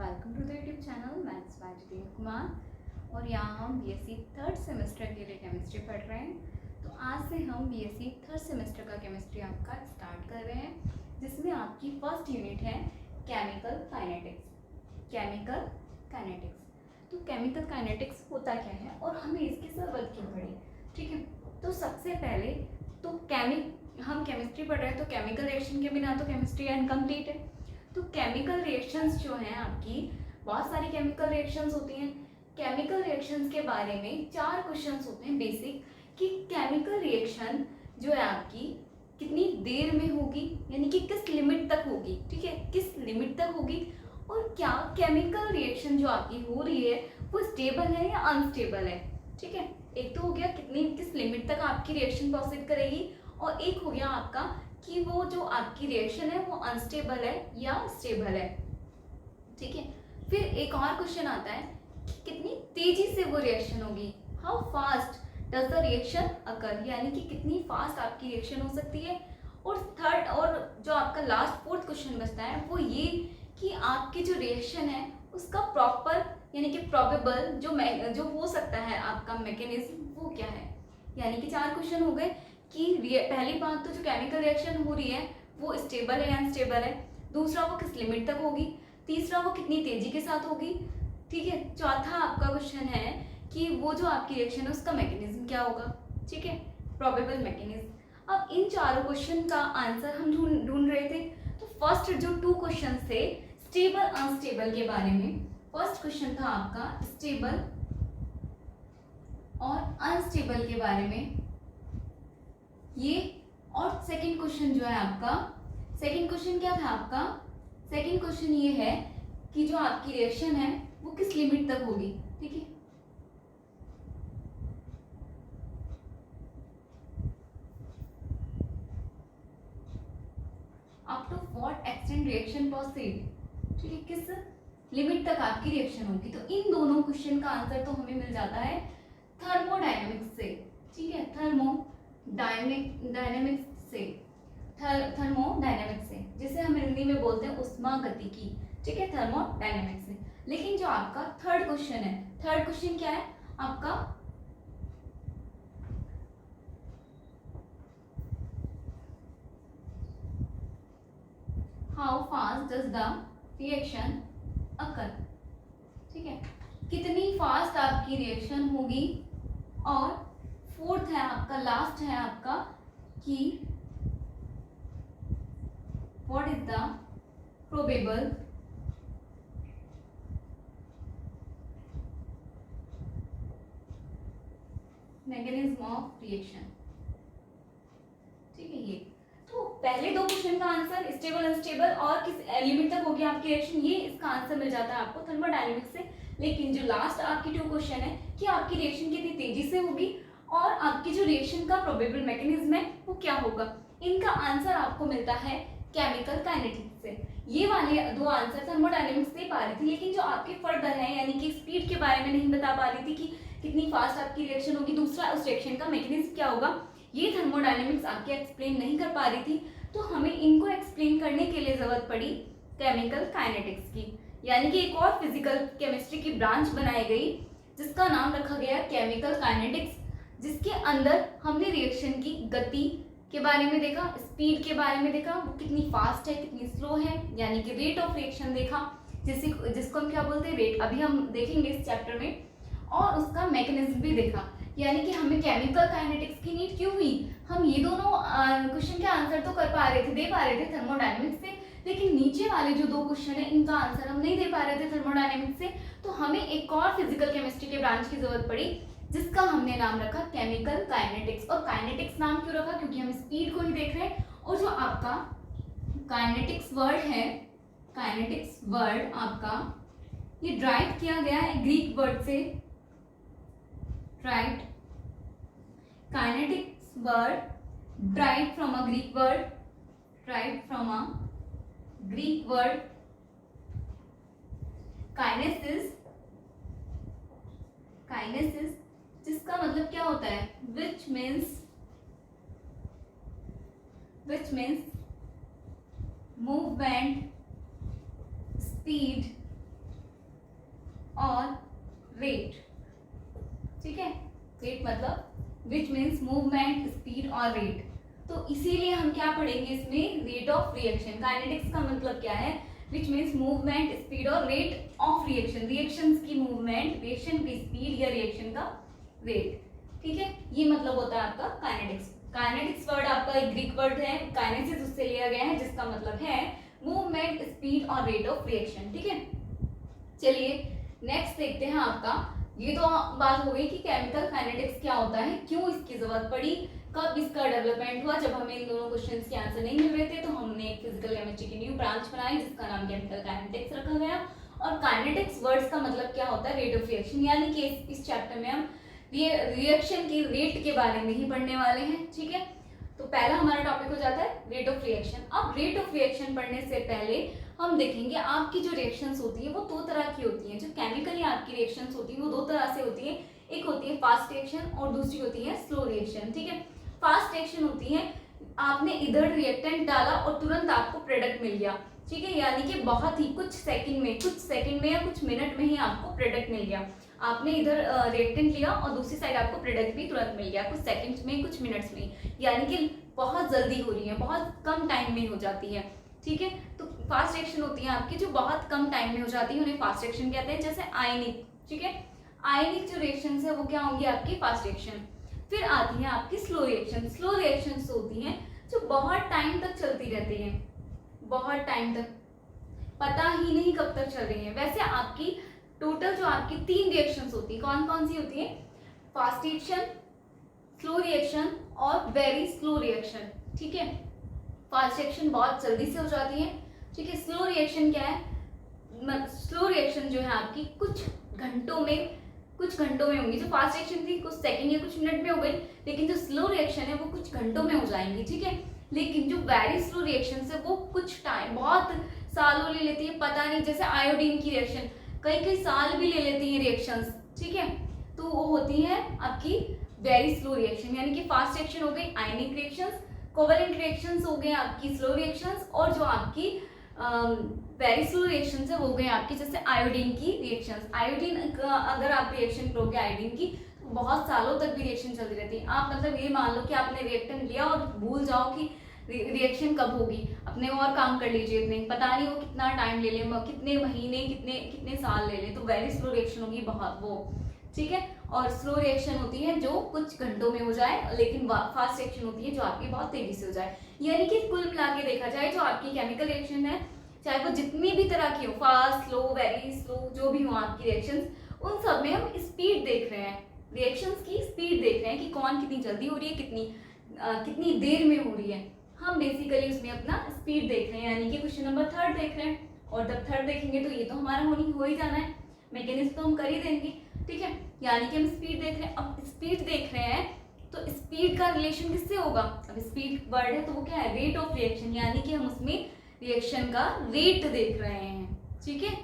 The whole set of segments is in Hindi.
Welcome to the YouTube channel maths by Jitendra Kumar. और यहाँ हम बीएससी थर्ड सेमेस्टर के लिए केमिस्ट्री पढ़ रहे हैं। तो आज से हम बीएससी थर्ड सेमेस्टर का केमिस्ट्री आपका स्टार्ट कर रहे हैं, जिसमें आपकी फर्स्ट यूनिट है केमिकल काइनेटिक्स। केमिकल काइनेटिक्स तो केमिकल काइनेटिक्स होता क्या है और हमें इसकी ज़रूरत क्यों पड़ी, ठीक है। तो सबसे पहले तो हम केमिस्ट्री पढ़ रहे हैं, तो केमिकल रिएक्शन के बिना तो केमिस्ट्री इनकम्प्लीट है। तो केमिकल रिएक्शंस जो हैं आपकी, बहुत सारी केमिकल रिएक्शंस होती हैं। केमिकल रिएक्शंस के बारे में 4 क्वेश्चंस होते हैं बेसिक, कि केमिकल रिएक्शन जो है आपकी कितनी देर में होगी, यानी कि किस लिमिट तक होगी, ठीक है, किस लिमिट तक होगी, और क्या केमिकल रिएक्शन जो आपकी हो रही है वो स्टेबल है या अनस्टेबल है, ठीक है। एक तो हो गया किस लिमिट तक आपकी रिएक्शन प्रोसीड करेगी, और एक हो गया आपका कि वो जो आपकी रिएक्शन है वो अनस्टेबल है या स्टेबल है, ठीक है। फिर एक और क्वेश्चन आता है कि कितनी तेजी से वो रिएक्शन होगी, how fast does the reaction occur, यानी कि कितनी फास्ट आपकी रिएक्शन हो सकती है। और थर्ड और जो आपका लास्ट फोर्थ क्वेश्चन बचता है वो ये कि आपकी जो रिएक्शन है उसका प्रॉपर यानी कि प्रोबेबल जो हो सकता है आपका मैकेनिज्म वो क्या है। यानी कि 4 क्वेश्चन हो गए कि पहली बात तो जो केमिकल रिएक्शन हो रही है वो स्टेबल है या अनस्टेबल है, दूसरा वो किस लिमिट तक होगी, तीसरा वो कितनी तेजी के साथ होगी, ठीक है। चौथा आपका क्वेश्चन है कि वो जो आपकी रिएक्शन है उसका मैकेनिज्म क्या होगा, ठीक है, प्रोबेबल मैकेनिज्म। अब इन चारों क्वेश्चन का आंसर हम ढूंढ रहे थे। तो फर्स्ट जो 2 क्वेश्चन थे स्टेबल अनस्टेबल के बारे में, फर्स्ट क्वेश्चन था आपका स्टेबल और अनस्टेबल के बारे में ये, और सेकंड क्वेश्चन जो है आपका, सेकंड क्वेश्चन क्या था आपका, सेकंड क्वेश्चन ये है कि जो आपकी रिएक्शन है वो किस लिमिट तक होगी, ठीक है। Up to what extent reaction proceed, ठीक है, किस लिमिट तक आपकी रिएक्शन होगी। तो इन दोनों क्वेश्चन का आंसर तो हमें मिल जाता है थर्मोडायनेमिक्स से, ठीक है, थर्मोडायनेमिक्स से, थर्मोडायनेमिक्स से, जिसे हम हिंदी में बोलते हैं उष्मागतिकी, ठीक है, थर्मोडायनेमिक्स से। लेकिन जो आपका थर्ड क्वेश्चन है, थर्ड क्वेश्चन क्या है आपका, how fast does the reaction occur, ठीक है, कितनी फास्ट आपकी रिएक्शन होगी। और फोर्थ है आपका, लास्ट है आपका कि what is the probable mechanism of reaction, ठीक है। ये तो पहले 2 क्वेश्चन का आंसर स्टेबल अनस्टेबल और किस लिमिट तक होगी आपकी रिएक्शन, ये इसका आंसर मिल जाता है आपको थर्मोडायनेमिक्स से। लेकिन जो लास्ट आपकी 2 क्वेश्चन है कि आपकी रिएक्शन कितनी तेजी से होगी और आपकी जो रिएक्शन का प्रोबेबल मैकेनिज्म है वो क्या होगा, इनका आंसर आपको मिलता है केमिकल काइनेटिक्स से। ये वाले 2 आंसर थर्मोडायनेमिक्स से पा रही थी, लेकिन जो आपके फर्दर है यानी कि स्पीड के बारे में नहीं बता पा रही थी कि कितनी फास्ट आपकी रिएक्शन होगी, दूसरा उस रिएक्शन का मैकेनिज्म क्या होगा, ये थर्मोडायनेमिक्स आपके एक्सप्लेन नहीं कर पा रही थी। तो हमें इनको एक्सप्लेन करने के लिए जरूरत पड़ी केमिकल काइनेटिक्स की, यानी कि एक और फिजिकल केमिस्ट्री की ब्रांच बनाई गई जिसका नाम रखा गया केमिकल काइनेटिक्स, जिसके अंदर हमने रिएक्शन की गति के बारे में देखा, स्पीड के बारे में देखा, वो कितनी फास्ट है कितनी स्लो है, यानी कि रेट ऑफ रिएक्शन देखा, जिसको हम क्या बोलते हैं रेट, अभी हम देखेंगे इस चैप्टर में, और उसका मैकेनिज्म भी देखा। यानी कि हमें केमिकल काइनेटिक्स की नीड क्यों हुई, हम ये दोनों क्वेश्चन के आंसर तो कर पा रहे थे, दे पा रहे थे थर्मोडायनेमिक्स से, लेकिन नीचे वाले जो 2 क्वेश्चन है इनका आंसर हम नहीं दे पा रहे थे थर्मोडायनेमिक्स से। तो हमें एक और फिजिकल केमिस्ट्री के ब्रांच की जरूरत पड़ी जिसका हमने नाम रखा केमिकल काइनेटिक्स। और काइनेटिक्स नाम क्यों रखा, क्योंकि हम स्पीड को ही देख रहे हैं। और जो आपका काइनेटिक्स वर्ड है, काइनेटिक्स वर्ड आपका ये ड्राइव किया गया है ग्रीक वर्ड से, right, kinetics word derived from a Greek word, kinesis, जिसका मतलब क्या होता है, which means movement, speed which means movement, speed और रेट। तो इसीलिए हम क्या पढ़ेंगे इसमें, रेट ऑफ रिएक्शन। काइनेटिक्स का मतलब क्या है, विच मीन्स मूवमेंट, स्पीड और रेट ऑफ रिएक्शन, रिएक्शन की मूवमेंट, रिएक्शन की स्पीड या रिएक्शन का रेट। ठीक है, ये मतलब होता है आपका काइनेटिक्स। काइनेटिक्स वर्ड आपका एक ग्रीक वर्ड है, काइनेसिस उससे लिया गया है, जिसका मतलब है मूवमेंट, स्पीड और रेट ऑफ रिएक्शन। ठीक है, चलिए नेक्स्ट देखते हैं आपका। ये तो बात हो गई कि केमिकल काइनेटिक्स क्या होता है, क्यों इसकी जरूरत पड़ी, कब इसका डेवलपमेंट हुआ। जब हमें इन दोनों क्वेश्चंस के आंसर नहीं मिल रहे थे तो हमने एक फिजिकल केमिस्ट्री की न्यू ब्रांच बनाई जिसका नाम केमिकल काइनेटिक्स रखा गया। और काइनेटिक्स वर्ड्स का मतलब क्या होता है, रेट ऑफ रिएक्शन, यानी कि इस चैप्टर में हम रिएक्शन की रेट के बारे में ही पढ़ने वाले हैं। ठीक है, तो पहला हमारा टॉपिक हो जाता है रेट ऑफ रिएक्शन। अब रेट ऑफ रिएक्शन पढ़ने से पहले हम देखेंगे आपकी जो रिएक्शंस होती है वो दो तरह की होती हैं। जो केमिकली आपकी रिएक्शंस होती है वो दो तरह से होती है, एक होती है फास्ट रिएक्शन और दूसरी होती है स्लो रिएक्शन। ठीक है, फास्ट रिएक्शन होती है आपने इधर रिएक्टेंट डाला और तुरंत आपको प्रोडक्ट मिल गया। ठीक है, यानी कि बहुत ही कुछ सेकंड में या कुछ मिनट में ही आपको प्रोडक्ट मिल गया। आपने इधर रिएक्टेंट लिया और दूसरी साइड आपको प्रोडक्ट भी तुरंत मिल गया, कुछ सेकंड्स में, कुछ मिनट्स में, यानी कि बहुत जल्दी हो रही है, बहुत कम टाइम में हो जाती है। ठीक है, तो फास्ट रिएक्शन होती है आपकी जो बहुत कम टाइम में हो जाती है, उन्हें फास्ट रिएक्शन कहते हैं। जैसे आयनिक, ठीक है, आयनिक जो रिएक्शंस है वो क्या होंगी आपकी फास्ट रिएक्शन। फिर आती है आपकी स्लो रिएक्शन। स्लो रिएक्शंस होती हैं जो बहुत टाइम तक चलती रहती हैं, बहुत टाइम तक, पता ही नहीं कब तक चल रही है। वैसे आपकी टोटल जो आपकी 3 रिएक्शंस होती है, कौन कौन सी होती है, फास्ट रिएक्शन, स्लो रिएक्शन और वेरी स्लो रिएक्शन। ठीक है, फास्ट रिएक्शन बहुत जल्दी से हो जाती है। ठीक है, स्लो रिएक्शन क्या है, स्लो रिएक्शन जो है आपकी कुछ घंटों में होंगी। जो फास्ट रिएक्शन थी कुछ सेकंड या कुछ मिनट में हो गई, लेकिन जो स्लो रिएक्शन है वो कुछ घंटों में हो जाएंगी। ठीक है, लेकिन जो वेरी स्लो रिएक्शन है वो कुछ टाइम, बहुत सालों ले लेती है, पता नहीं, जैसे आयोडीन की रिएक्शन कई साल भी ले लेती है रिएक्शंस। ठीक है, तो वो होती है आपकी वेरी स्लो रिएक्शन। यानी कि फास्ट रिएक्शन हो गई आयनिक रिएक्शंस, कोवेलेंट रिएक्शंस हो गए आपकी स्लो रिएक्शंस, और जो आपकी वेरी स्लो रिएक्शंस है वो गए आपकी जैसे आयोडीन की रिएक्शंस। आयोडीन अगर आप रिएक्शन करोगे आयोडीन की तो बहुत सालों तक भी रिएक्शन चलती रहती है। आप मतलब ये मान लो कि आपने रिएक्टेंट लिया और भूल जाओ कि रिएक्शन कब होगी, अपने और काम कर लीजिए, इतने पता नहीं वो कितना टाइम ले ले, कितने महीने, कितने साल ले ले, तो वेरी स्लो रिएक्शन होगी बहुत वो। ठीक है, और स्लो रिएक्शन होती है जो कुछ घंटों में हो जाए, लेकिन फास्ट रिएक्शन होती है जो आपकी बहुत तेजी से हो जाए। यानी कि कुल मिला के देखा जाए जो आपकी केमिकल रिएक्शन है, चाहे वो जितनी भी तरह की हो, फास्ट, स्लो, वेरी स्लो, जो भी हो आपकी रिएक्शंस, उन सब में हम स्पीड देख रहे हैं, रिएक्शंस की स्पीड देख रहे हैं कि कौन कितनी जल्दी हो रही है, कितनी देर में हो रही है। हम बेसिकली उसमें अपना स्पीड देख रहे हैं, यानी कि क्वेश्चन नंबर 3 देख रहे हैं। और जब 3 देखेंगे तो ये तो हमारा हो ही जाना है, मैकेनिज्म तो हम कर ही देंगे। ठीक है, यानी कि हम स्पीड देख रहे हैं। अब स्पीड देख रहे हैं तो स्पीड का रिलेशन किससे होगा, अब स्पीड वर्ड है तो वो क्या है, रेट ऑफ रिएक्शन, यानी कि हम उसमें रिएक्शन का रेट देख रहे हैं। ठीक है,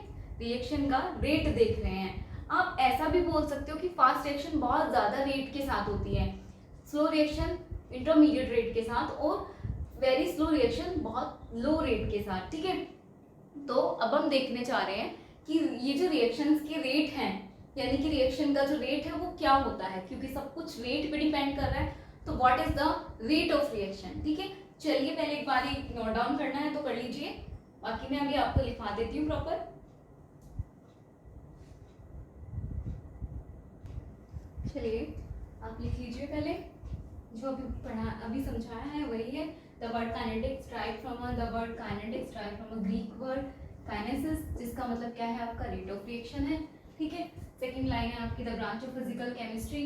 रिएक्शन का रेट देख रहे हैं। आप ऐसा भी बोल सकते हो कि फास्ट रिएक्शन बहुत ज्यादा रेट के साथ होती है, स्लो रिएक्शन इंटरमीडिएट रेट के साथ, और वेरी स्लो रिएक्शन बहुत लो रेट के साथ। ठीक है, तो अब हम देखने जा रहे हैं कि ये जो रिएक्शंस के रेट हैं, यानी कि रिएक्शन का जो रेट है वो क्या होता है, क्योंकि सब कुछ रेट पे डिपेंड कर रहा है। तो what is the rate of reaction. ठीक है, चलिए पहले एक बार नोट डाउन करना है तो कर लीजिए, बाकी मैं अभी आपको लिखवा देती हूँ प्रॉपर। चलिए आप लिख लीजिए पहले, जो अभी समझाया है वही है। The word kinetics derived from a Greek word kinesis, जिसका मतलब क्या है आपका रेट ऑफ रिएक्शन है। ठीक है, सेकंड लाइन है आपकी the branch of physical chemistry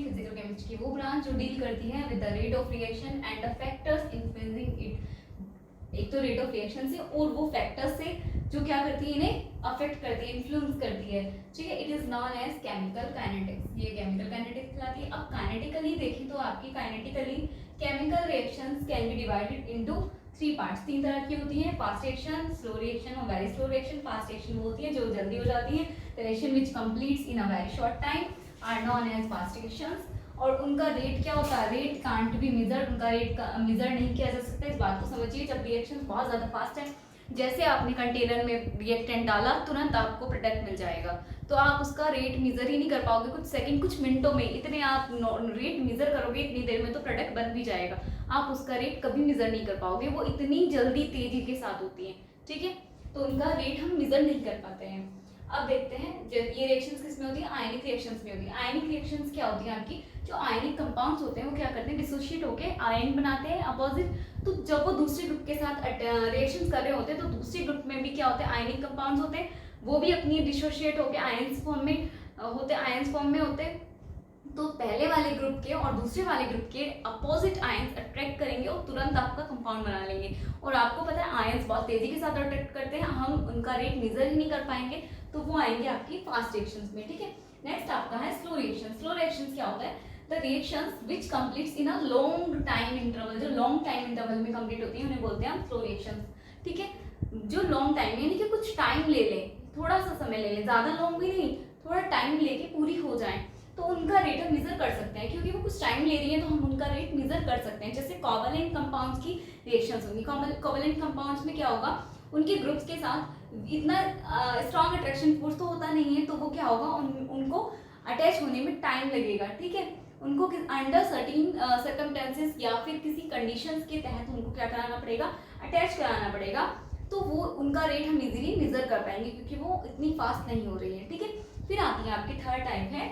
की वो ब्रांच जो डील करती है with the rate of reaction and the factors influencing it. एक तो रेट ऑफ रिएक्शन से और वो फैक्टर्स से जो क्या करती है, इन्हें अफेक्ट करती है, इन्फ्लुएंस करती है। ठीक है, it is known as chemical kinetics, ये केमिकल काइनेटिक्स कहलाती है। अब काइनेटिकली देखें तो आपकी kinetically chemical reactions can be divided into 3 parts. 3 तरह की होती है, फास्ट रिएक्शन, स्लो रिएक्शन और very slow reaction. Fast reaction वो होती है जो जल्दी हो जाती है, the reaction which completes in a very short time are known as fast reactions. और उनका रेट क्या होता है, रेट कांट बी मेजर्ड, उनका रेट मेजर नहीं किया जा सकता। इस बात को समझिए, जब रिएक्शन बहुत ज़्यादा फास्ट है जैसे आपने कंटेनर में रिएक्टेंट डाला तुरंत आपको प्रोडक्ट मिल जाएगा, तो आप उसका रेट मेजर ही नहीं कर पाओगे कुछ सेकंड कुछ मिनटों में। इतने आप रेट मेजर करोगे इतनी देर में तो प्रोडक्ट बन भी जाएगा, आप उसका रेट कभी मेजर नहीं कर पाओगे, वो इतनी जल्दी तेजी के साथ होती है, ठीक है। तो उनका रेट हम मेजर नहीं कर पाते हैं। अब देखते हैं जब ये रिएक्शंस किस में होती है, आयनिक रिएक्शंस में होती है। आयनिक रिएक्शंस क्या होती है आपकी, जो आयनिक कंपाउंड्स होते हैं वो क्या करते हैं, डिसोशिएट होके आयन बनाते हैं अपोजिट। तो जब वो दूसरे ग्रुप के साथ रिएक्शंस कर रहे होते हैं तो दूसरे ग्रुप में भी क्या होते हैं, आयनिक कंपाउंड्स होते हैं, वो भी अपनी डिसोशिएट होके आयंस फॉर्म में होते, आयंस फॉर्म में होते। तो पहले वाले ग्रुप के और दूसरे वाले ग्रुप के अपोजिट आयंस अट्रैक्ट करेंगे और तुरंत आपका कंपाउंड बना लेंगे। और आपको पता है आयंस बहुत तेजी के साथ अट्रैक्ट करते हैं, हम उनका रेट मेजर ही नहीं कर पाएंगे, तो वो आएंगे आपकी फास्ट रिएक्शंस में, ठीक है। नेक्स्ट आपका है स्लो रिएक्शन। स्लो रिएक्शंस क्या होता है, the reactions which completes in a long time interval, जो लॉन्ग टाइम इंटरवल में कंप्लीट होती है उन्हें बोलते हैं हम स्लो रिएक्शंस, ठीक है। जो लॉन्ग टाइम यानी कि कुछ टाइम ले ले, थोड़ा सा समय ले ले, ज्यादा लॉन्ग भी नहीं, थोड़ा टाइम लेके पूरी हो जाए, तो उनका रेट हम मेजर कर सकते हैं, क्योंकि वो कुछ टाइम ले रही है तो हम उनका रेट मेजर कर सकते हैं। जैसे कोवैलेंट कंपाउंड्स की रिएक्शंस होंगी, कोवैलेंट कंपाउंड्स में क्या होगा, उनके ग्रुप्स के साथ इतना स्ट्रॉन्ग अट्रैक्शन फोर्स तो होता नहीं है, तो वो क्या होगा, उनको अटैच होने में टाइम लगेगा, ठीक है। उनको अंडर सर्टेन सर्कमस्टेंसेस या फिर किसी कंडीशंस के तहत उनको क्या कराना पड़ेगा, अटैच कराना पड़ेगा, तो वो उनका रेट हम इजीली मेजर कर पाएंगे क्योंकि वो इतनी फास्ट नहीं हो रही है, ठीक है। फिर आती है आपकी थर्ड टाइप है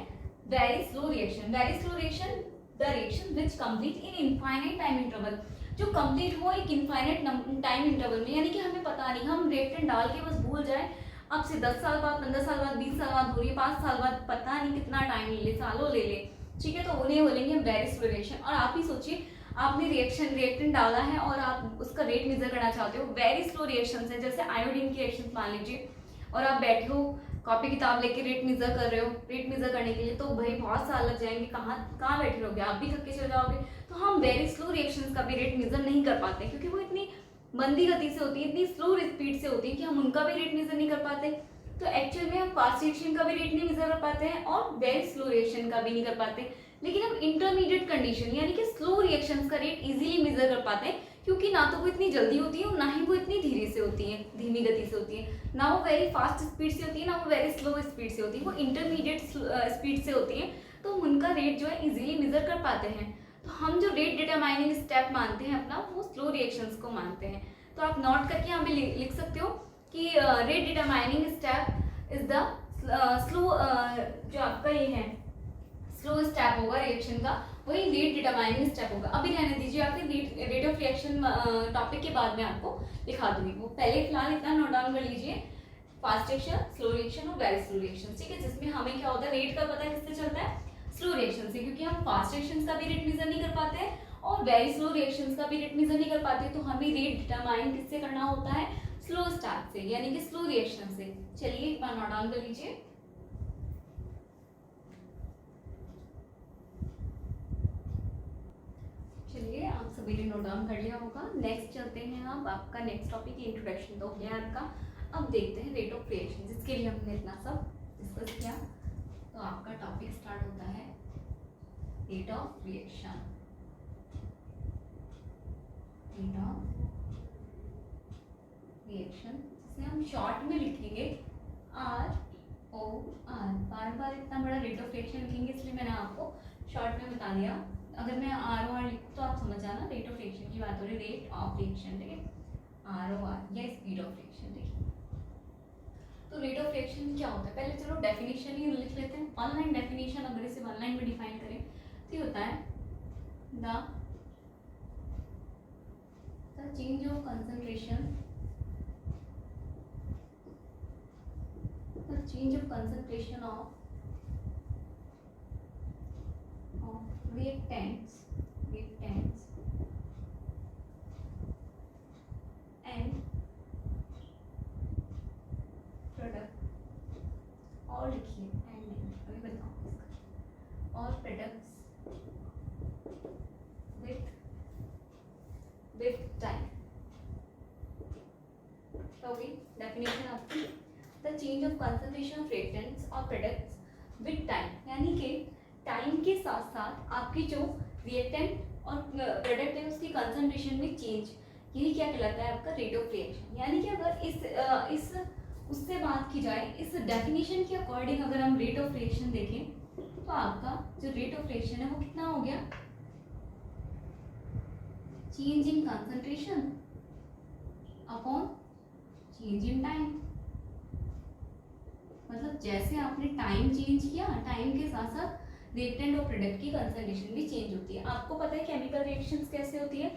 very slow reaction. Very slow reaction the reaction which complete in infinite time interval, जो कंप्लीट हो एक इनफाइनाइट टाइम इंटरवल में, यानी कि हमें पता नहीं, हम रिएक्टेंट डाल के बस भूल जाए, अब से 10 साल बाद, 15 साल बाद, 20 साल बाद हो रही है, 5 साल बाद, पता नहीं कितना टाइम ले ले, सालों ले ले, ठीक है। तो उन्हें बोलेंगे वेरी स्लो रिएक्शन। और आप ही सोचिए, आपने रिएक्टेंट डाला है और आप उसका रेट मेजर करना चाहते हो, वेरी स्लो रिएक्शन है, जैसे आयोडीन की रिएक्शन मान लीजिए, और आप बैठे हो कॉपी किताब लेके रेट मेजर कर रहे हो, रेट मेजर करने के लिए तो भाई बहुत साल लग जाएंगे, कहाँ बैठे रहोगे, आप भी थक के चले जाओगे। तो हम वेरी स्लो रिएक्शंस का भी रेट मेजर नहीं कर पाते क्योंकि वो इतनी मंदी गति से होती है, इतनी स्लो स्पीड से होती है कि हम उनका भी रेट मेजर नहीं कर पाते। तो एक्चुअल में हम फास्ट रिएक्शन का भी रेट नहीं मेजर कर पाते हैं और वेरी स्लो रिएक्शन का भी नहीं कर पाते, लेकिन हम इंटरमीडिएट कंडीशन यानी कि स्लो रिएक्शंस का रेट इजीली मेजर कर पाते हैं, क्योंकि ना तो वो इतनी जल्दी होती है और ना ही वो इतनी धीरे से होती है, धीमी गति से होती है, ना वो वेरी फास्ट स्पीड से होती है, ना वो वेरी स्लो स्पीड से होती है, वो इंटरमीडिएट स्पीड से होती है, तो उनका रेट जो है इजीली मेजर कर पाते हैं। तो हम जो रेट डिटरमाइनिंग स्टेप मानते हैं अपना, वो स्लो रिएक्शंस को मानते हैं। तो आप नोट करके यहाँ पे लिख सकते हो कि rate determining step is the slow, जो आपका ये है स्लो स्टेप होगा रिएक्शन का, वही रेट डिटरमाइनिंग स्टेप होगा। अभी रहने दीजिए, आपके रेट ऑफ रिएक्शन टॉपिक के बाद में आपको दिखा दूंगी, वो पहले फिलहाल इतना नोट डाउन कर लीजिए, फास्ट रिएक्शन, स्लो रिएक्शन और वेरी स्लो रिएक्शन, ठीक है। जिसमें हमें क्या होता है, रेट का पता किससे चलता है, स्लो रिएक्शन से, क्योंकि हम फास्ट रिएक्शंस का भी रेट मेजर नहीं कर पाते हैं और वेरी स्लो रिएक्शंस का भी रेट मेजर नहीं कर पाते, तो हमें रेट डिटरमाइन किससे करना होता है, स्लो स्टेप से, यानी कि स्लो रिएक्शन से। चलिए एक बार नोट डाउन कर लीजिए। चलिए आप सभी ने नोट डाउन कर लिया होगा। नेक्स्ट चलते हैं, अब आपका नेक्स्ट टॉपिक इंट्रोडक्शन तो हो गया आपका। अब देखते हैं रेट ऑफ रिएक्शन, जिसके लिए हमने इतना सब डिस्कस किया। तो आपका टॉपिक स्टार्ट होता है rate of reaction. Rate of reaction जिसे हम शॉर्ट में लिखेंगे ROR, बार बार इतना बड़ा रेट ऑफ रिएक्शन लिखेंगे इसलिए मैंने आपको शॉर्ट में बता दिया। अगर मैं ROR लिखूँ तो आप समझ जाना रेट ऑफ रिएक्शन की बात हो रही है, रेट ऑफ रिएक्शन, ठीक है, ROR या स्पीड ऑफ रिएक्शन, ठीक है। तो रेट ऑफ रिएक्शन क्या होता है, पहले चलो डेफिनेशन ही लिख लेते हैं। वन लाइन डेफिनेशन, अगर इसे वन लाइन में डिफाइन करें तो ये होता है the change of concentration, the change of concentration of reactants and product, और लिखिए एंड नहीं, अभी बताऊँ इसका, और products with time। Okay, definition आपकी, the change of concentration of reactants और प्रोडक्ट्स विद टाइम, यानी कि टाइम के साथ साथ आपकी जो रिएक्टेंट और प्रोडक्ट है उसकी कंसंट्रेशन में चेंज, यही क्या कहलाता है आपका रेट ऑफ रिएक्शन। यानी कि अगर इस उससे बात की जाए, इस डेफिनेशन के अकॉर्डिंग अगर हम रेट ऑफ रिएक्शन देखें तो आपका जो रेट ऑफ रिएक्शन है वो कितना हो गया, change in concentration upon change in time. मतलब जैसे आपने टाइम चेंज किया, टाइम के साथ साथ रिएक्टेंट और प्रोडक्ट की कंसंट्रेशन भी चेंज होती है। आपको पता है केमिकल रिएक्शंस कैसे होती है,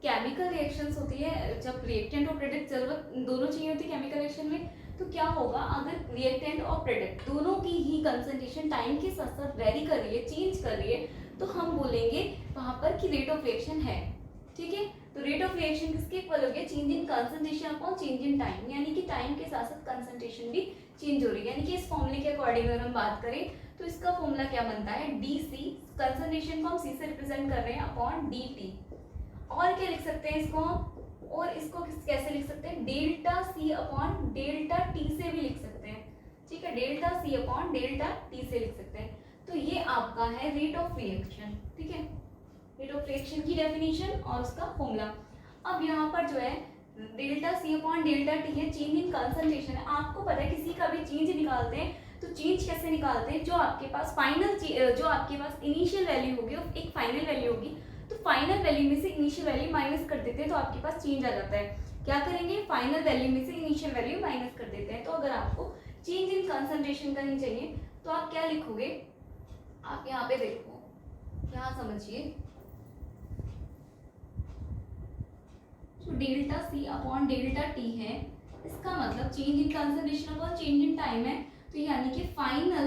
केमिकल रिएक्शंस होती है जब रिएक्टेंट और प्रोडक्ट जरूरत दोनों चाहिए होती है केमिकल रिएक्शन में, तो क्या होगा, अगर रिएक्टेंट और प्रोडक्ट दोनों की ही कंसंट्रेशन टाइम के साथ साथ वेरी कर रही है, चेंज कर रही है, तो हम बोलेंगे वहां पर कि रेट ऑफ रिएक्शन है। ठीक है, तो रेट ऑफ रिएक्शन किसके इक्वल हो गया, change in concentration upon change in time. यानी कि टाइम के साथ साथ कंसंट्रेशन भी चेंज हो रही है। यानी कि इस फॉर्मूले के अकॉर्डिंग अगर हम बात करें तो इसका फॉर्मूला क्या बनता है, डी सी, कंसंट्रेशन को हम सी से रिप्रेजेंट कर रहे हैं, अपॉन डी टी। और क्या लिख सकते हैं इसको हम, और इसको कैसे लिख सकते हैं, delta c upon delta t से भी लिख सकते हैं। ठीक है, delta c upon delta t से लिख सकते हैं। तो ये आपका है रेट ऑफ रिएक्शन। ठीक है, रेट ऑफ रिएक्शन की डेफिनेशन और उसका फॉर्मूला। अब यहाँ पर जो है delta c upon delta t है, चेंज इन कंसंट्रेशन है। आपको पता है किसी का भी चेंज निकालते हैं तो चेंज कैसे निकालते हैं, जो आपके पास फाइनल, जो आपके पास इनिशियल वैल्यू होगी, एक फाइनल वैल्यू होगी, तो फाइनल वैल्यू में से इनिशियल वैल्यू माइनस कर देते हैं तो आपके पास चेंज आ जाता है। क्या करेंगे, फाइनल वैल्यू में से इनिशियल वैल्यू माइनस कर देते हैं। तो अगर आपको चेंज इन कंसंट्रेशन करनी चाहिए तो आप क्या लिखोगे, आप यहाँ पे देखो, यहाँ समझिए, जो delta c upon delta t है, इसका मतलब change in concentration upon change in time है। तो यानी कि फाइनल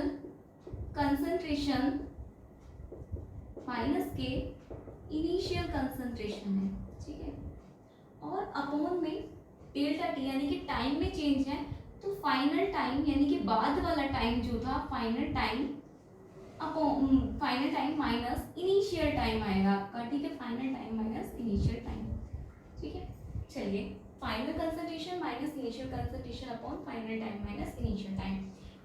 कंसंट्रेशन माइनस के इनिशियल कंसंट्रेशन है। ठीक है, और अपॉन में डेल्टा टी यानी कि टाइम में चेंज है, तो फाइनल टाइम यानी कि बाद वाला टाइम जो था, final time minus initial time आएगा आपका। ठीक है, final time minus initial time. ठीक है, चलिए, final concentration minus initial concentration upon final time minus initial time,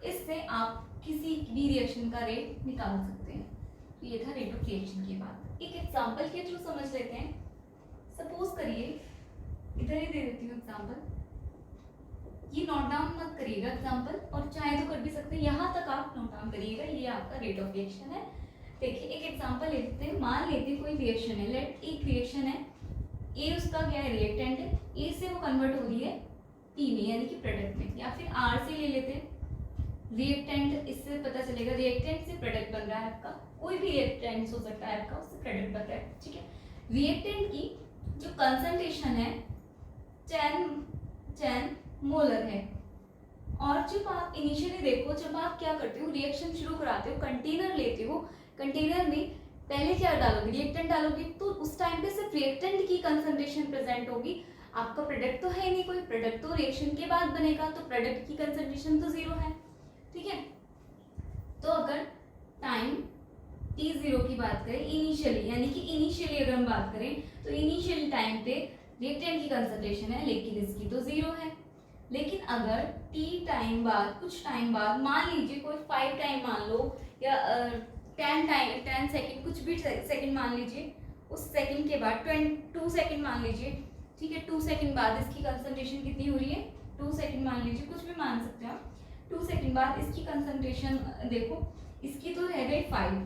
इससे आप किसी भी रिएक्शन का रेट निकाल सकते हैं। तो ये था रेट ऑफ रिएक्शन की बात। एक एग्जांपल के थ्रू समझ लेते हैं। सपोज करिए, इधर ही दे देती हूँ एग्जांपल, ये नोट डाउन मत करिएगा एग्जांपल, और चाहे तो कर भी सकते हैं, यहाँ तक आप नोट डाउन करिएगा, ये आपका रेट ऑफ रिएक्शन है। देखिए एक एग्जांपल लेते हैं, मान लेते हैं कोई रिएक्शन है, लेट एक रिएक्शन है, ए उसका क्या है, रिएक्टेंट है, ए से वो कन्वर्ट हो रही है टी में यानी कि प्रोडक्ट में, या फिर आर से ले लेते हैं रिएक्टेंट, इससे पता चलेगा रिएक्टेंट से प्रोडक्ट बन रहा है आपका, कोई भी रिएक्टेंट हो सकता है आपका, उससे प्रोडक्ट बन रहा है। ठीक है, रिएक्टेंट की जो कंसंट्रेशन है 10 मोलर है, और जब आप इनिशियली देखो, जब आप क्या करते हो, रिएक्शन शुरू कराते हो, कंटेनर लेते हो, कंटेनर में पहले क्या डालोगे, रिएक्टेंट डालोगे, तो उस टाइम पे सिर्फ रिएक्टेंट की कंसंट्रेशन प्रेजेंट होगी, आपका प्रोडक्ट तो है नहीं कोई, प्रोडक्ट तो रिएक्शन के बाद बनेगा, तो प्रोडक्ट की कंसंट्रेशन तो जीरो है। ठीक है, तो अगर टाइम t0 की बात करें इनिशियली, यानी कि इनिशियली अगर हम बात करें तो इनिशियली टाइम पे रिएक्टेंट की कंसंट्रेशन है, लेकिन इसकी तो जीरो है। लेकिन अगर t टाइम बाद, कुछ टाइम बाद, मान लीजिए कोई 5 टाइम मान लो, या 10 सेकेंड, कुछ भी सेकेंड मान लीजिए, उस सेकेंड के बाद 2 सेकेंड मान लीजिए। ठीक है, 2 सेकेंड बाद इसकी कंसंट्रेशन कितनी हो रही है, 2 सेकेंड मान लीजिए, कुछ भी मान सकते हो आप। 2 सेकेंड बाद इसकी कंसंट्रेशन देखो, इसकी तो है गई 5,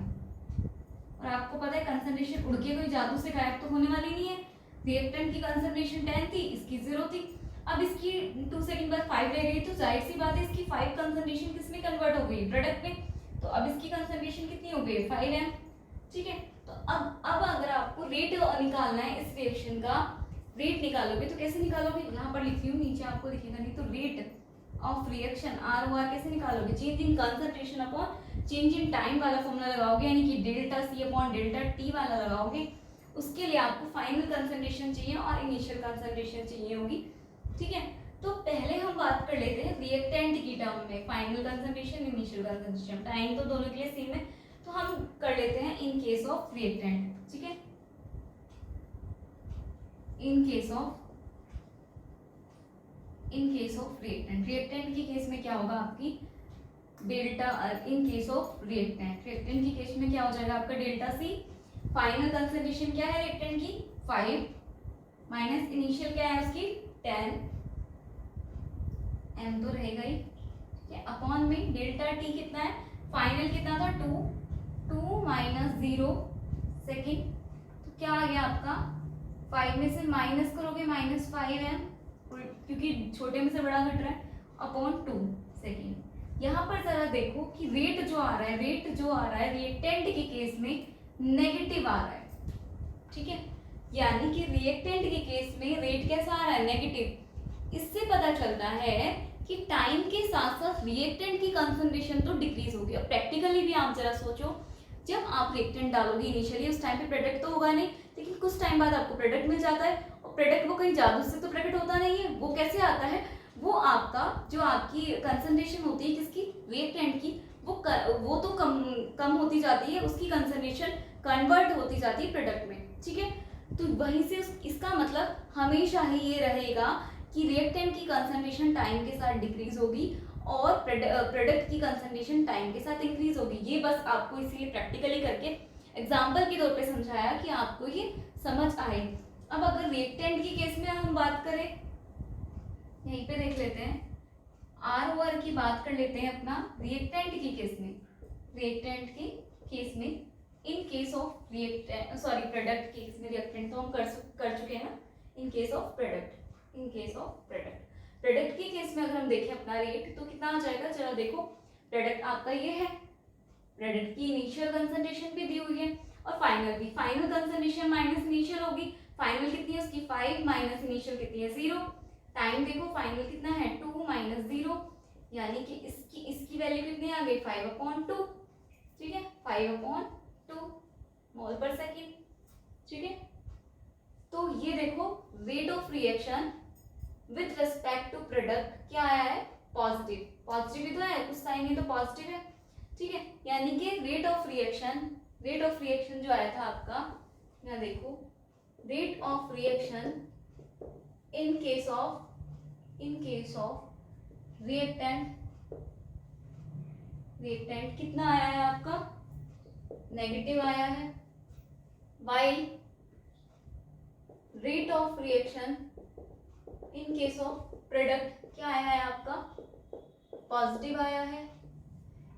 और आपको पता है कंसंट्रेशन उड़ के कोई जादू से गायब तो होने वाली नहीं है। रिएक्टेंट की कंसंट्रेशन 10 थी, इसकी 0 थी, अब इसकी 2 सेकेंड बाद 5 रह गई, तो जाहिर सी बात है इसकी 5 कंसंट्रेशन किसमें कन्वर्ट हो गई, प्रोडक्ट में, तो अब इसकी कंसंट्रेशन कितनी हो गई, 5 है। ठीक है, तो अब अगर आपको रेट निकालना है, इस रिएक्शन का रेट निकालोगे तो कैसे निकालोगे, यहाँ पर लिखी हूँ, नीचे आपको दिखेगा नहीं, तो रेट ऑफ रिएक्शन ROR कैसे निकालोगे, change in concentration upon change in time वाला फॉर्मूला लगाओगे, यानी कि delta c upon delta t वाला लगाओगे। उसके लिए आपको फाइनल कंसंट्रेशन चाहिए और इनिशियल कंसंट्रेशन चाहिए होगी। ठीक है, तो पहले हम बात कर लेते हैं रिएक्टेंट की टर्म में, final concentration, initial concentration, time तो दोनों के लिए सेम है, तो हम कर लेते हैं इन केस ऑफ रिएक्टेंट। ठीक है, इन केस ऑफ रिएक्टेंट की केस में क्या होगा आपकी delta, in case of reactant की केस में क्या हो जाएगा आपका डेल्टा सी, फाइनल कंसंट्रेशन क्या है रिएक्टेंट की 5, माइनस इनिशियल क्या है उसकी 10 m तो रहेगा ही, अपॉन में डेल्टा टी कितना है, फाइनल कितना था 2 माइनस 0 सेकेंड, तो क्या आ गया आपका 5 में से माइनस करोगे -5m, क्योंकि छोटे में से बड़ा घट रहा है, अपॉन 2 सेकेंड। यहाँ पर जरा देखो कि रेट जो आ रहा है रिएक्टेंट के केस में नेगेटिव आ रहा है, ठीक है, यानी कि रिएक्टेंट के केस में रेट कैसा आ रहा है, नेगेटिव। इससे पता चलता है कि टाइम के साथ साथ रिएक्टेंट की कंसंट्रेशन तो डिक्रीज होगी। और प्रैक्टिकली भी आप जरा सोचो, जब आप रिएक्टेंट डालोगे इनिशियली उस टाइम पे प्रोडक्ट तो होगा नहीं, लेकिन कुछ टाइम बाद आपको प्रोडक्ट मिल जाता है, और प्रोडक्ट वो कहीं जादू से तो प्रोडक्ट होता नहीं है, वो कैसे आता है, वो आपका जो आपकी कंसंट्रेशन होती है किसकी, रिएक्टेंट की, वो तो कम होती जाती है, उसकी कंसंट्रेशन कन्वर्ट होती जाती है प्रोडक्ट में, ठीक है। तो वहीं से इसका मतलब हमेशा ही ये रहेगा कि रिएक्टेंट की कंसंट्रेशन टाइम के साथ डिक्रीज होगी और प्रोडक्ट की कंसंट्रेशन टाइम के साथ इंक्रीज होगी। ये बस आपको इसलिए प्रैक्टिकली करके एग्जांपल के तौर पे समझाया कि आपको ये समझ आए। अब अगर रिएक्टेंट की केस में हम बात करें, यहीं पे देख लेते हैं, आर ओ आर की बात कर लेते हैं अपना रिएक्टेंट की केस में, रिएक्टेंट की केस में इन case of reactant, sorry product के केस में रिएक्टेंट तो हम कर चुके हैं ना, इन case of product, in case of product के केस में अगर हम देखें अपना रेट तो कितना आ जाएगा, चलो देखो प्रोडक्ट आपका ये है, प्रोडक्ट की इनिशियल कंसंट्रेशन भी दी हुई है और फाइनल भी, फाइनल कंसंट्रेशन माइनस इनिशियल होगी, फाइनल कितनी है उसकी 5 माइनस इनिशियल कितनी है 0, टाइम देखो फाइनल कितना है 2 माइनस 0, यानी कि इसकी वैल्यू कितनी आ गई 5/2, ठीक है, 5/2 मोल पर सेकेंड, ठीक है। तो ये देखो rate of reaction with respect to product क्या आया है, पॉजिटिव, पॉजिटिव ही तो है, कुछ साइन ही तो पॉजिटिव है, ठीक है, यानी कि रेट ऑफ रिएक्शन जो आया था आपका, यहाँ देखो rate of reaction in case of reactant कितना आया है आपका, नेगेटिव आया है, while rate of reaction in case of product क्या आया है आपका, पॉजिटिव आया है।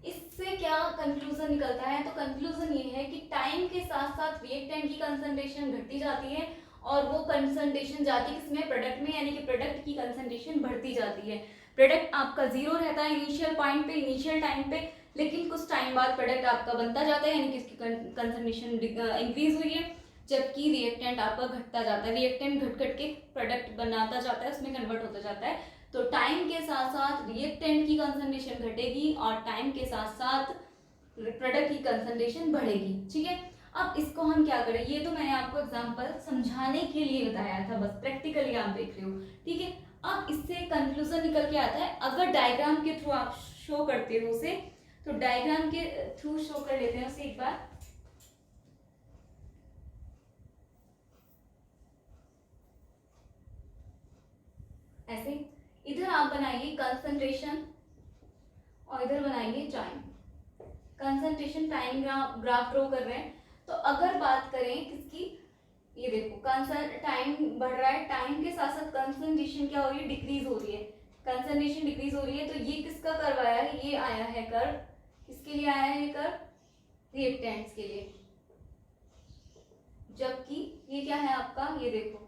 इससे क्या कंक्लूजन निकलता है, तो कंक्लूजन ये है कि टाइम के साथ साथ रिएक्टेंट की कंसंट्रेशन घटती जाती है और वो कंसंट्रेशन जाती है किसमें, प्रोडक्ट में, यानी कि प्रोडक्ट की कंसंट्रेशन बढ़ती जाती है। प्रोडक्ट आपका 0 रहता है इनिशियल पॉइंट पे, इनिशियल टाइम पे, लेकिन कुछ टाइम बाद प्रोडक्ट आपका बनता जाता है, यानी कि इसकी कंसंट्रेशन इंक्रीज हुई है, जबकि रिएक्टेंट आपका घटता जाता है, रिएक्टेंट घट घट के प्रोडक्ट बनाता जाता है, उसमें कन्वर्ट होता जाता है। तो टाइम के साथ साथ रिएक्टेंट की कंसंट्रेशन घटेगी और टाइम के साथ साथ प्रोडक्ट की कंसंट्रेशन बढ़ेगी, ठीक है। अब इसको हम क्या करें, ये तो मैंने आपको एग्जांपल समझाने के लिए बताया था, बस प्रैक्टिकली आप देख रहे हो, ठीक है। अब इससे कंक्लूजन निकल के आता है, अगर डायग्राम के थ्रू आप शो करते हो उसे, तो डायग्राम के थ्रू शो कर लेते हैं उसे एक बार। ऐसे इधर आप बनाइए कंसंट्रेशन और इधर बनाइए time, concentration time graph draw कर रहे हैं। तो अगर बात करें किसकी, ये देखो टाइम बढ़ रहा है, टाइम के साथ साथ कंसंट्रेशन क्या हो रही है, डिक्रीज हो रही है, कंसंट्रेशन डिक्रीज हो रही है। तो ये किसका कर्व आया है, ये आया है कर्व, किसके लिए आया है ये कर्व, रिएक्टेंट्स के लिए, जबकि ये क्या है आपका, ये देखो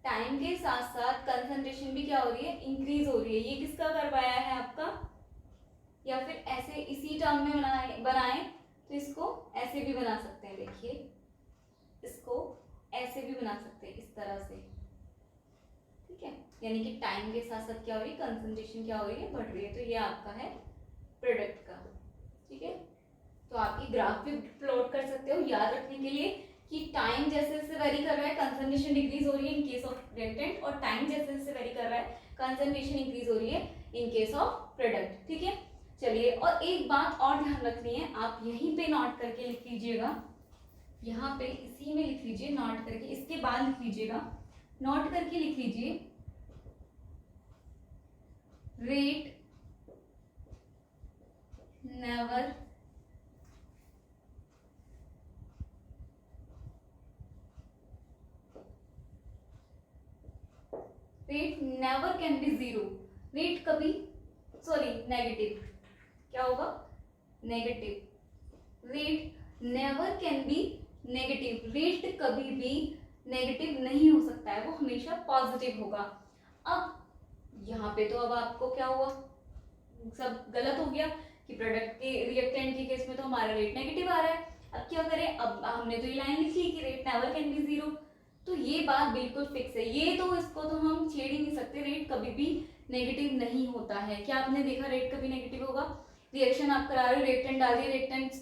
टाइम के साथ साथ कंसंट्रेशन भी क्या हो रही है, इंक्रीज हो रही है। ये किसका कर्व आया है आपका, या फिर ऐसे इसी टर्म में बनाएं तो इसको ऐसे भी बना सकते हैं, देखिए इसको ऐसे भी बना सकते हैं, इस तरह से, ठीक है, यानी कि टाइम के साथ साथ क्या हो रही है, कंसंट्रेशन क्या हो रही है, बढ़ रही है। तो ये आपका है प्रोडक्ट का, ठीक है। तो आप ये ग्राफ भी प्लॉट कर सकते हो याद रखने के लिए कि टाइम जैसे जैसे वेरी कर रहा है कंसंट्रेशन डिक्रीज हो रही है इन केस ऑफ रिएक्टेंट, और टाइम जैसे जैसे वेरी कर रहा है कंसंट्रेशन इंक्रीज हो रही है इन केस ऑफ प्रोडक्ट, ठीक है। चलिए, और एक बात और ध्यान रखनी है, आप यहीं पे नोट करके लिख लीजिएगा, यहाँ पे इसी में लिख लीजिए नोट करके, इसके बाद लिख लीजिएगा, नोट करके लिख लीजिए, rate never rate never can be zero, rate कभी सॉरी नेगेटिव, क्या होगा negative, rate never can be negative, rate कभी भी नेगेटिव नहीं हो सकता है, वो हमेशा पॉजिटिव होगा। अब यहाँ पे तो अब आपको क्या हुआ, सब गलत हो गया कि प्रोडक्ट के रिएक्टेंट के केस में तो हमारा रेट नेगेटिव आ रहा है। अब क्या करें, अब हमने तो ये लाइन लिखी कि rate never can be zero, तो ये बात बिल्कुल फिक्स है, ये तो इसको तो हम छेड़ ही नहीं सकते, रेट कभी भी नेगेटिव नहीं होता है। क्या आपने देखा रेट कभी नेगेटिव होगा, रिएक्शन आप करा रहे हो, रिएक्टेंट डाल दिए, रिएक्टेंट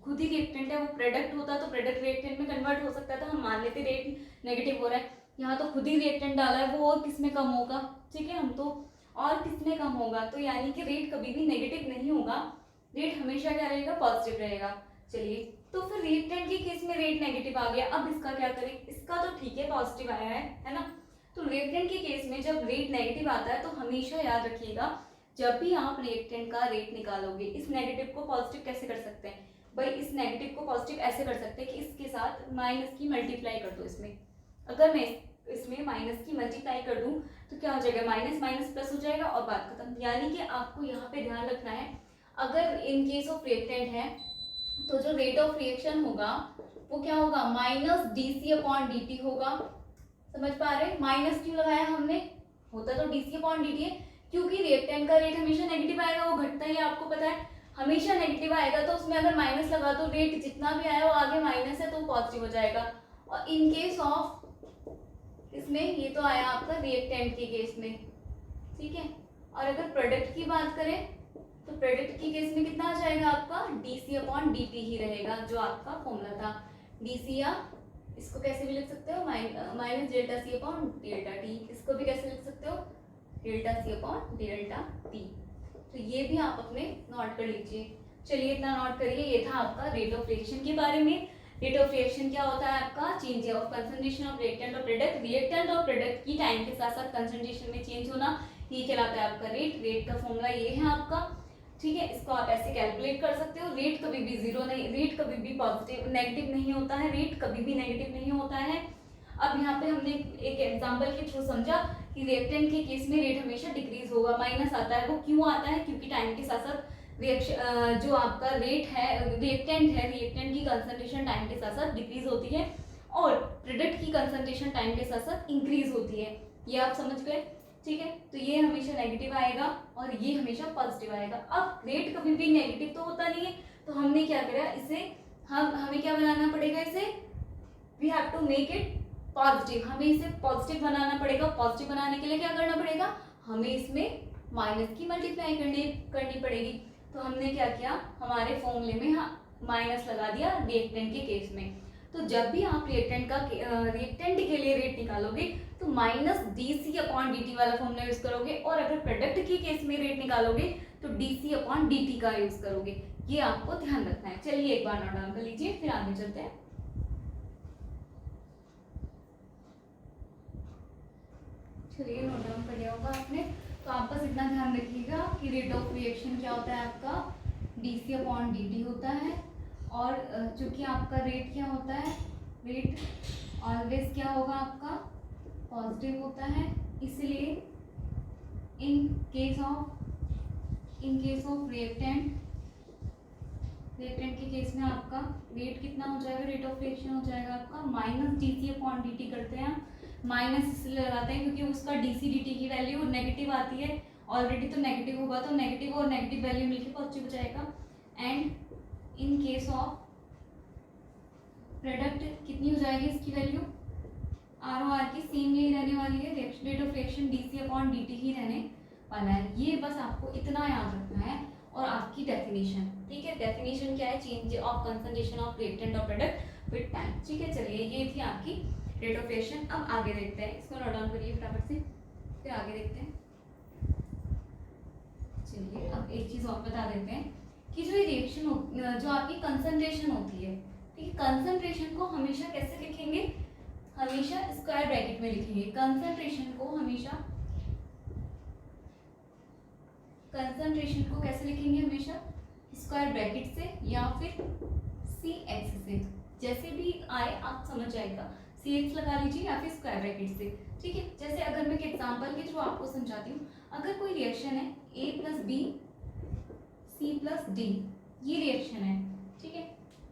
खुद ही रिएक्टेंट है, वो प्रोडक्ट होता तो प्रोडक्ट रिएक्टेंट में कन्वर्ट हो सकता था, हम मान लेते रेट नेगेटिव हो रहा है, यहाँ तो खुद ही रिएक्टेंट डाला है, वो और किसमें कम होगा, ठीक है, हम तो और किसमें कम होगा, तो यानी कि रेट कभी भी नेगेटिव नहीं होगा, रेट हमेशा क्या रहेगा, पॉजिटिव रहेगा। चलिए, तो फिर रिएक्टेंट के केस में रेट नेगेटिव आ गया, अब इसका क्या करें, इसका तो ठीक है पॉजिटिव आया है ना, तो रिएक्टेंट के केस में जब रेट नेगेटिव आता है तो हमेशा याद रखिएगा, जब भी आप रिएक्टेंट का रेट निकालोगे, इस नेगेटिव को पॉजिटिव कैसे कर सकते हैं भाई, इस नेगेटिव को पॉजिटिव ऐसे कर सकते हैं कि इसके साथ माइनस की मल्टीप्लाई कर दो, इसमें अगर मैं इसमें माइनस की मल्टीप्लाई कर दूं तो क्या हो जाएगा, माइनस माइनस प्लस हो जाएगा और बात खत्म। यानी कि आपको यहाँ पे ध्यान रखना है, अगर इन केस ऑफ रिएक्टेंट है तो जो रेट ऑफ रिएक्शन होगा वो क्या होगा, minus D upon D T होगा। समझ पा रहे, माइनस क्यों लगाया हमने, होता तो डी अपॉन डी टी है, क्योंकि रिएक्टेंट का रेट हमेशा नेगेटिव आएगा, वो घटता ही आपको पता है, हमेशा नेगेटिव आएगा, तो उसमें अगर माइनस लगा तो रेट जितना भी आया वो आगे माइनस है तो पॉजिटिव हो जाएगा। और इन केस ऑफ इसमें ये तो आया आपका रिएक्टेंट के केस में, ठीक है, और अगर प्रोडक्ट की बात करें तो प्रोडक्ट के केस में कितना आ जाएगा आपका, डी अपॉन डी टी ही रहेगा, जो आपका फॉर्मूला था डी, या इसको कैसे भी लिख सकते हो minus delta c upon delta t, इसको भी कैसे लिख सकते हो delta c upon delta t, तो ये भी आप अपने नोट कर लीजिए। चलिए इतना नोट करिए, ये था आपका रेट ऑफ रिएक्शन के बारे में। रेट ऑफ रिएक्शन क्या होता है आपका, change of concentration of reactant और प्रोडक्ट, रिएक्टेंट और प्रोडक्ट की टाइम के साथ साथ कंसंट्रेशन में चेंज होना, ये कहलाता है आपका रेट। रेट का फॉर्मूला ये है आपका, ठीक है, इसको आप ऐसे कैलकुलेट कर सकते हो। रेट कभी भी जीरो नहीं, रेट कभी भी पॉजिटिव नेगेटिव नहीं होता है, रेट कभी भी नेगेटिव नहीं होता है। अब यहाँ पे हमने एक एग्जांपल के थ्रू समझा कि रिएक्टेंट के केस में रेट हमेशा डिक्रीज होगा, माइनस आता है, वो क्यों आता है, क्योंकि टाइम के साथ साथ रिएक्शन जो आपका रेट है, रिएक्टेंट है, रिएक्टेंट की कंसंट्रेशन टाइम के साथ साथ डिक्रीज होती है और प्रोडक्ट की कंसंट्रेशन टाइम के साथ साथ इंक्रीज होती है, ये आप समझ गए, ठीक है। तो ये हमेशा नेगेटिव आएगा और ये हमेशा पॉजिटिव आएगा। अब रेट कभी भी नेगेटिव तो होता नहीं है, तो हमने क्या करा, इसे हमें क्या बनाना पड़ेगा, इसे we have to make it positive, हमें इसे पॉजिटिव बनाना पड़ेगा। पॉजिटिव बनाने के लिए क्या करना पड़ेगा, हमें इसमें माइनस की मल्टीप्लाई करनी पड़ेगी। तो हमने क्या किया, हमारे फॉर्मूले में माइनस लगा दिया रिएक्टेंट के केस में। तो जब भी आप रिएक्टेंट के लिए रेट निकालोगे तो माइनस डी सी अपॉन डी टी वाला फॉर्मूला यूज करोगे, और अगर प्रोडक्ट के केस में रेट निकालोगे तो डी सी अपॉन डी टी का यूज करोगे, ये आपको ध्यान रखना है। चलिए एक बार नोट डाउन कर लीजिए, फिर आगे चलते हैं। चलिए नोट डाउन कर लिया होगा आपने, तो आप बस इतना ध्यान रखिएगा कि रेट ऑफ रिएक्शन क्या होता है आपका, डी सी अपॉन डी टी होता है, और चूंकि आपका रेट क्या होता है, रेट ऑलवेज क्या होगा आपका, पॉजिटिव होता है, इसलिए इन केस ऑफ रिएक्टेंट के केस में आपका रेट कितना हो जाएगा, रेट ऑफ रिएक्शन हो जाएगा आपका माइनस डी सी अपॉन डी टी करते हैं, माइनस इसलिए लगाते हैं क्योंकि उसका डी सी डी टी की वैल्यू नेगेटिव आती है, ऑलरेडी तो नेगेटिव होगा, तो नेगेटिव और नेगेटिव वैल्यू मिलकर पॉजिटिव हो जाएगा। And in case of product कितनी हो जाएगी इसकी वैल्यू, आर ओ आर की सेम यही रहने वाली है, rate of reaction D C upon D T ही रहने वाला है। ये बस आपको इतना याद रखना है। और आपकी डेफिनेशन, ठीक है, डेफिनेशन क्या है, change of concentration of reactant और प्रोडक्ट विद टाइम, ठीक है। चलिए ये थी आपकी रेट ऑफ रिएक्शन। अब आगे देखते हैं, इसको नोट डाउन करिए फटाफट से, फिर आगे देखते हैं। चलिए अब एक चीज और बता देते हैं कि जो ये रिएक्शन जो आपकी कंसंट्रेशन होती है, ठीक है, कंसंट्रेशन को हमेशा कैसे लिखेंगे, हमेशा स्क्वायर ब्रैकेट में लिखेंगे। कंसंट्रेशन को कैसे लिखेंगे, हमेशा स्क्वायर ब्रैकेट से या फिर सी एक्स से, जैसे भी आए आप समझ जाएगा, सी एक्स लगा लीजिए या फिर स्क्वायर ब्रैकेट से। ठीक है। जैसे अगर मैं एक एग्जाम्पल के थ्रू आपको समझाती हूँ, अगर कोई रिएक्शन है A+B C+D, ये रिएक्शन है, ठीक है।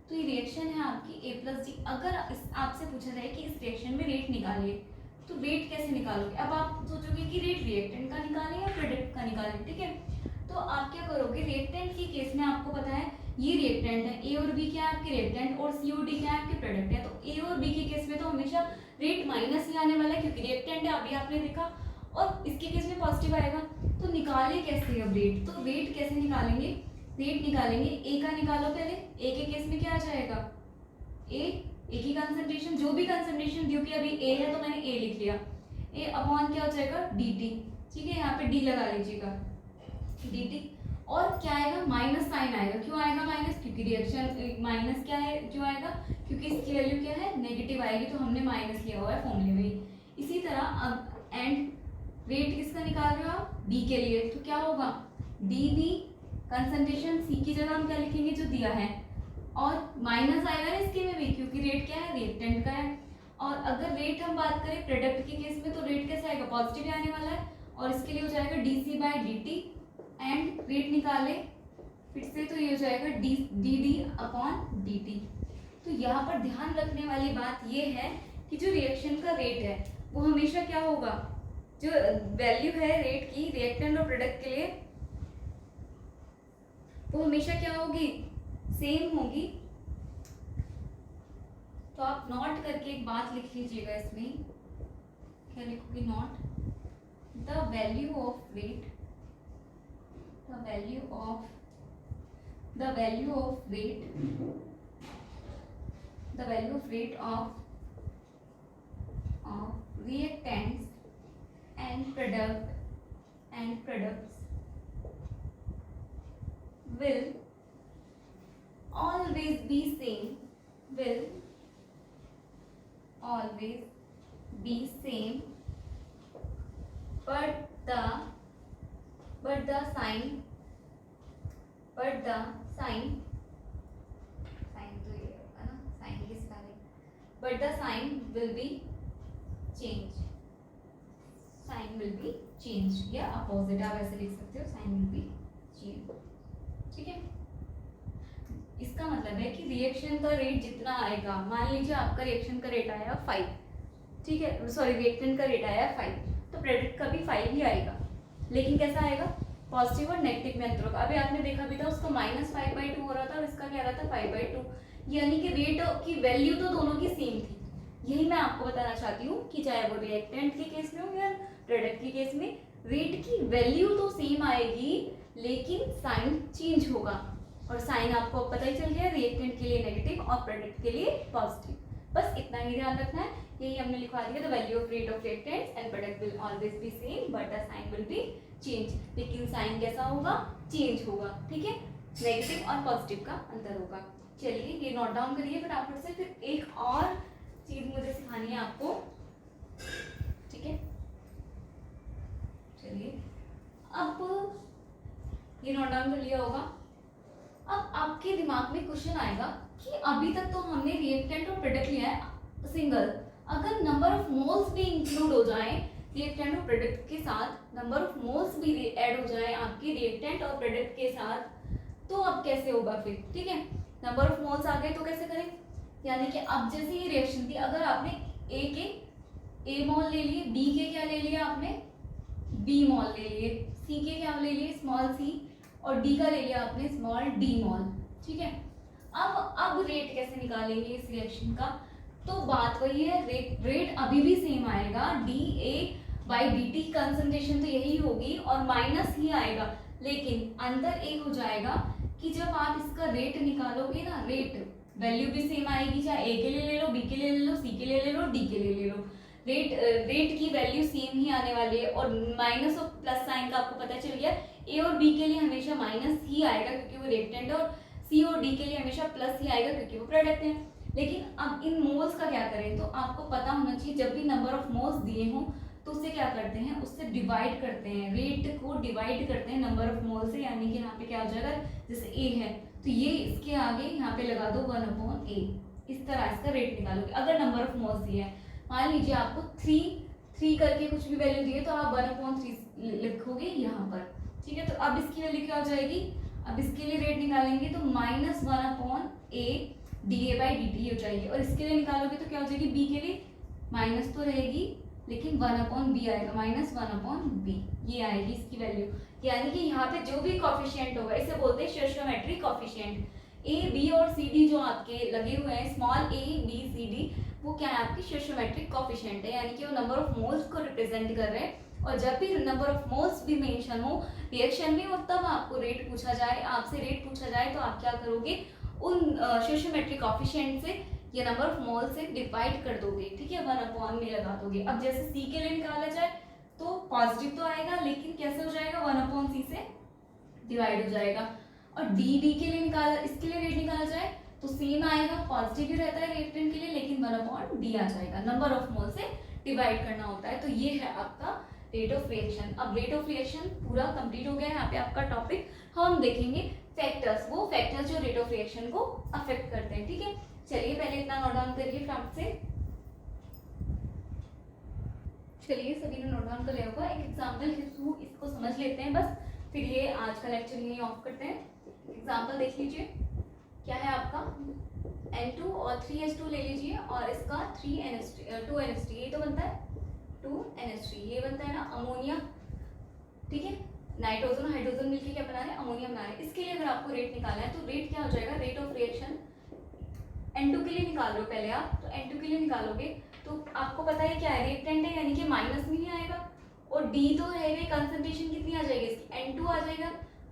तो ये रिएक्शन है आपकी A+D। अगर आपसे पूछा जाए कि इस रिएक्शन में रेट निकालिए, तो रेट कैसे निकालोगे? अब आप सोचोगे कि रेट रिएक्टेंट का निकालें या प्रोडक्ट का निकालें, ठीक है। तो आप क्या करोगे, रिएक्टेंट के केस में आपको पता है ये रिएक्टेंट है, ए और बी क्या है आपके रिएक्टेंट, और सी और डी क्या है आपके प्रोडक्ट है। तो ए और बी के केस में तो हमेशा रेट माइनस ही आने वाला है क्योंकि रिएक्टेंट है, अभी आपने देखा, और इसके केस में पॉजिटिव आएगा। तो निकाले कैसे अब रेट? तो रेट कैसे निकालेंगे? रेट निकालेंगे, ए का निकालो पहले। ए के केस में क्या आ जाएगा, ए की कंसंट्रेशन, जो भी कंसंट्रेशन दी होगी, अभी ए है तो मैंने ए लिख लिया, ए अपॉन क्या हो जाएगा dt, ठीक है। यहाँ पे डी लगा लीजिएगा, dt। और क्या आएगा, माइनस साइन आएगा। क्यों आएगा माइनस? क्योंकि रिएक्शन माइनस क्या है, क्यों आएगा? क्योंकि इसकी वैल्यू क्या है, नेगेटिव आएगी, तो हमने माइनस लिया हुआ है फॉर्मूले में। इसी तरह अब एंड रेट किसका निकाल रहे हो आप, बी के लिए, तो क्या होगा, डी बी कंसंट्रेशन सी की जगह हम क्या लिखेंगे, जो दिया है, और माइनस आएगा ना इसके में भी, क्योंकि रेट क्या है, रिएक्टेंट का है। और अगर रेट हम बात करें प्रोडक्ट के केस में, तो रेट कैसे आएगा, पॉजिटिव ही आने वाला है, और इसके लिए हो जाएगा dc/dt। एंड रेट निकाले फिर से, तो ये हो जाएगा dd/dt। तो यहाँ पर ध्यान रखने वाली बात ये है कि जो रिएक्शन का रेट है वो हमेशा क्या होगा, जो वैल्यू है रेट की रिएक्टेंट और प्रोडक्ट के लिए, वो हमेशा क्या होगी, सेम होगी। तो आप नोट करके एक बात लिख लीजिएगा, इसमें क्या लिखोगे, note the value of rate, the value of rate, the value of rate of reactants and products will always be same, will always be same, but the sign तो ये होगा ना, साइन किस वाले, but the sign will be change, sign will be change, या अपोजिट आप ऐसे लिख सकते हो, साइन विल बी चेंज, ठीक है। इसका मतलब है कि रिएक्शन का रेट जितना आएगा, मान लीजिए आपका रिएक्शन का रेट आया 5, ठीक है, सॉरी रिएक्टेंट का रेट आया 5, तो प्रोडक्ट का भी 5 ही आएगा, लेकिन कैसा आएगा, पॉजिटिव और नेगेटिव में अंतर होगा। अभी आपने देखा भी था, उसका -5/2 हो रहा था और इसका क्या रहा था 5/2, यानी कि रेट की वैल्यू तो दोनों की सेम थी। यही मैं आपको बताना चाहती हूँ कि चाहे वो रिएक्टेंट के केस में हो या प्रोडक्ट के केस में, रेट की वैल्यू तो सेम आएगी लेकिन साइन चेंज होगा, और साइन आपको पता ही चल गया, रिएक्टेंट के लिए नेगेटिव और प्रोडक्ट के लिए पॉजिटिव। बस इतना ही ध्यान रखना है, यही हमने लिखवा दिया, the value of rate of reactants and product will always be same but the sign will be change, लेकिन साइन कैसा होगा, चेंज होगा, ठीक है, नेगेटिव और पॉजिटिव का अंतर होगा। चलिए ये नोट डाउन करिए फटाफट से। फिर एक और चीज मुझे सिखानी है आपको, ठीक है। चलिए अब ये नोट डाउन कर लिया होगा। अब आपके दिमाग में क्वेश्चन आएगा कि अभी तक तो हमने रिएक्टेंट और प्रोडक्ट लिया है सिंगल, अगर नंबर ऑफ मोल्स भी इंक्लूड हो जाए रिएक्टेंट और प्रोडक्ट के साथ, नंबर ऑफ मोल्स भी ऐड हो जाए आपके रिएक्टेंट और प्रोडक्ट के साथ, तो अब कैसे होगा फिर, ठीक है। नंबर ऑफ मोल्स आ गए तो कैसे करें, यानी कि अब जैसे ये रिएक्शन थी, अगर आपने ए के ए मोल ले लिए, बी के क्या ले लिया आपने, बी मोल ले लिए, सी के क्या ले लिए, स्मॉल सी, और डी का ले लिया आपने स्मॉल डी मोल, ठीक है। अब रेट कैसे निकालेंगे इस रिएक्शन का, तो बात वही है, रेट अभी भी सेम आएगा, dA/dt कंसंट्रेशन तो यही होगी और माइनस ही आएगा, लेकिन अंदर एक हो जाएगा कि जब आप इसका रेट निकालोगे ना, रेट वैल्यू भी सेम आएगी, चाहे ए के लिए ले लो, बी के लिए ले लो, सी के लिए ले लो, डी के लिए ले लो, रेट की वैल्यू सेम ही आने वाली है। और माइनस और प्लस साइन का आपको पता चल गया, ए और बी के लिए हमेशा माइनस ही आएगा क्योंकि वो रिएक्टेंट है, और सी और डी के लिए हमेशा प्लस ही आएगा क्योंकि वो प्रोडक्ट है। लेकिन अब इन मोल्स का क्या करें, तो आपको पता होना चाहिए, जब भी नंबर ऑफ मोल्स दिए हों तो उससे क्या करते हैं, उससे डिवाइड करते हैं, रेट को डिवाइड करते हैं नंबर ऑफ मोल से, यानी कि यहाँ पे क्या हो जाएगा, जैसे ए है तो ये इसके आगे यहाँ पे लगा दो 1/a, इस तरह इसका रेट निकालोगे। अगर नंबर ऑफ मोल्स दिए हैं, मान लीजिए आपको 3 3 करके कुछ भी वैल्यू दिए तो आप 1/3 लिखोगे यहाँ पर, ठीक है। तो अब इसकी वैल्यू क्या हो जाएगी, अब इसके लिए रेट निकालेंगे तो -1/a/dA/dt हो जाएगी, और इसके लिए निकालोगे तो क्या हो जाएगी, b के लिए माइनस तो रहेगी लेकिन 1/b आएगा, -1/b ये आएगी इसकी वैल्यू। यानी कि यहाँ पे जो भी कॉफिशिएंट होगा इसे बोलते हैं स्टोइचोमेट्रिक कॉफिशिएंट। ए बी और सी डी जो आपके लगे हुए हैं, small a b c d, वो क्या है आपकी स्टोइचोमेट्रिक कॉफिशिएंट है, यानी कि वो नंबर ऑफ मोल्स को रिप्रेजेंट कर रहे हैं। और जब भी नंबर ऑफ मोल्स भी मेंशन हो रिएक्शन में और तब आपको रेट पूछा जाए, आपसे रेट पूछा जाए, तो आप क्या करोगे, उन स्टोइचोमेट्रिक कॉफिशिएंट से ये नंबर ऑफ मोल से डिवाइड कर दोगे, ठीक है, 1/में लगा दोगे। अब जैसे सी के लिए निकाला जाए तो पॉजिटिव तो आएगा लेकिन कैसे हो जाएगा, 1/c से डिवाइड हो जाएगा। और डी के लिए निकाला, इसके लिए रेट निकाला जाए तो सेम आएगा, पॉजिटिव ही रहता है रिएक्टेंट के लिए लेकिन 1/d आ जाएगा, नंबर ऑफ मोल से डिवाइड करना होता है। तो ये है आपका रेट ऑफ रिएक्शन। अब रेट ऑफ रिएक्शन पूरा कंप्लीट हो गया है, यहाँ पे आपका टॉपिक। हम देखेंगे फैक्टर्स, वो फैक्टर्स जो रेट ऑफ रिएक्शन को अफेक्ट करते हैं, ठीक है। चलिए पहले इतना नोट डाउन करिए फटाफट से। चलिए सभी ने नोट डाउन कर लिया होगा, एक एग्जांपल के थ्रू इसको समझ लेते हैं बस, फिर ये आज का लेक्चर यहीं ऑफ करते हैं। एग्जांपल देख लीजिए, क्या है आपका N2 और 3H2 ले लीजिए, और इसका 2NH3 ये तो बनता है 2NH3, ये बनता है ना अमोनिया, ठीक है। नाइट्रोजन हाइड्रोजन मिलकर क्या बना रहे हैं, अमोनिया बना रहे हैं। इसके लिए अगर आपको रेट निकालना है तो रेट क्या हो जाएगा, रेट ऑफ रिएक्शन N2 के लिए निकाल लो पहले आप, तो N2 के लिए निकालोगे तो आपको पता है क्या है, रिएक्टेंट है यानी कि माइनस में ही आएगा, और D तो है, कंसंट्रेशन कितनी आ जाएगी इसकी, N2 आ जाएगा,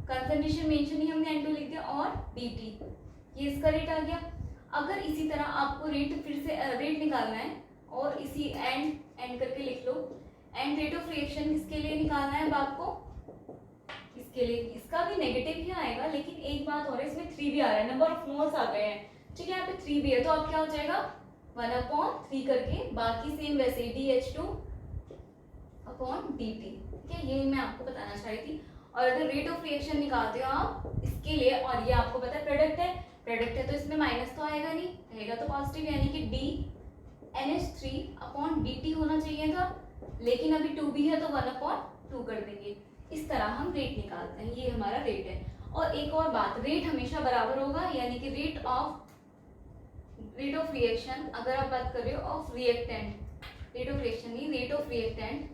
कंसंट्रेशन मेंशन ही हमने N2 लिख दिया, और dt ये इसका रेट आ गया। अगर इसी तरह आपको रेट फिर से रेट निकालना है और इसी एंड करके लिख लो, एंड रेट ऑफ रिएक्शन किसके लिए निकालना है अब आपको, इसके लिए, इसका भी नेगेटिव ही आएगा लेकिन एक बात और है, इसमें 3 भी आ रहा है, नंबर ऑफ मोल्स आ गए हैं, ठीक है, यहाँ पे 3 भी है, तो अब क्या हो जाएगा 1/3 करके, बाकी सेम वैसे DH2/dt, ठीक है, ये मैं आपको बताना चाह रही थी। और अगर रेट ऑफ रिएक्शन निकालते हो आप इसके लिए, और ये आपको पता है प्रोडक्ट है तो इसमें माइनस तो आएगा नहीं, रहेगा तो पॉजिटिव, यानी कि DNH3/dt होना चाहिए था, लेकिन अभी 2 भी है तो 1/2 कर देंगे। इस तरह हम रेट निकालते हैं, ये हमारा रेट है। और एक और बात, रेट हमेशा बराबर होगा, यानी कि रेट ऑफ रिएक्शन, अगर आप बात कर रहे हो of reactant, rate of reaction नहीं, रेट ऑफ रिएक्टेंट,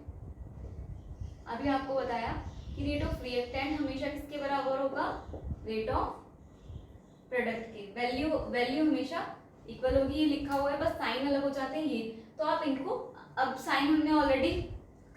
अभी आपको बताया कि रेट ऑफ रिएक्टेंट हमेशा किसके बराबर होगा, रेट ऑफ प्रोडक्ट के, वैल्यू हमेशा इक्वल होगी, ये लिखा हुआ है, बस साइन अलग हो जाते हैं ये, तो आप इनको, अब साइन हमने ऑलरेडी